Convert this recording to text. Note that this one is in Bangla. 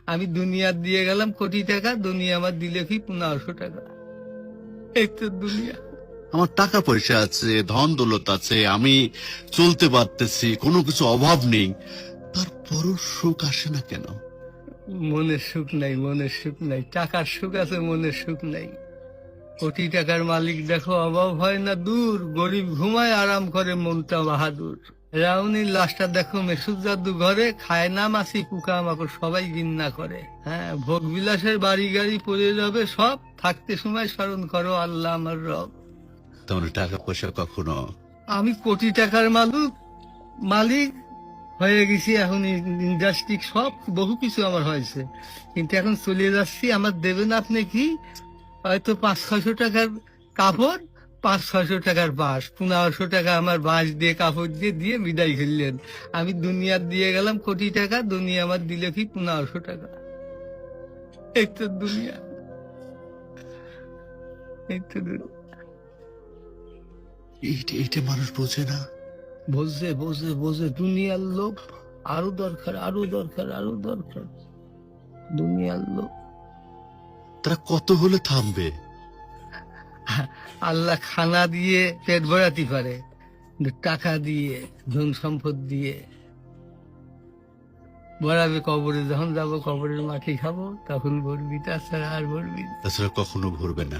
আমি দুনিয়া দিয়ে গেলাম কোটি টাকা, দুনিয়া আমার দিলে কি 1500 টাকা। এই তো দুনিয়া। আমার টাকা পয়সা আছে, ধন দৌলত আছে, আমি চলতে পারতেছি, কোনো কিছু অভাব নেই, তারপরও সুখ আসে না কেন? মনের সুখ নাই, মনের সুখ নাই। টাকার সুখ আছে, মনের সুখ নাই। কোটি টাকার মালিক দেখো, অভাব হয় না দূর, গরিব ঘুমায় আরাম করে মনটা বাহাদুর। রাউনির লাশটা দেখো মেসুদ জাদু ঘরে, খায় না মাছি পোকা মাকড় সবাই ঘৃণা করে। হ্যাঁ, ভোগ বিলাসের বাড়ি গাড়ি পড়ে যাবে সব, থাকতে সময় স্মরণ করো আল্লাহ আমার রব। তোমার টাকা পয়সা কখনো আমি কোটি টাকার মালিক হয়ে গেছি, এখন ইন্ডাস্ট্রি সব বহু কিছু আমার হয়েছে, কিন্তু এখন চলে যাচ্ছি। আমার দেবেন আপনি কি? হয়তো 500-600 টাকার কাপড়, 500-600 টাকার বাঁশ, 1500 টাকা আমার বাঁশ দিয়ে কাপড় দিয়ে দিয়ে বিদায় করলেন। আমি দুনিয়া দিয়ে গেলাম কোটি টাকা, দুনিয়া আমার দিলে কি 1500 টাকা। এই তো দুনিয়া, এই তো দুনিয়া। এইটা মানুষ বোঝে না। বোঝে বোঝে বোঝে, দুনিয়ার লোক আরো দরকার, আরো দরকার, আরো দরকার। দুনিয়ার লোক। তারা কত হলে থামবে? আল্লাহ খানা দিয়ে পেট ভরাতে পারে, কিন্তু টাকা দিয়ে, ধন সম্পদ দিয়ে ভরাবে কবরে। যখন যাবো কবরের মাটি খাবো, তখন ভরবি, তাছাড়া আর ভরবি না। তাছাড়া কখনো ভরবে না।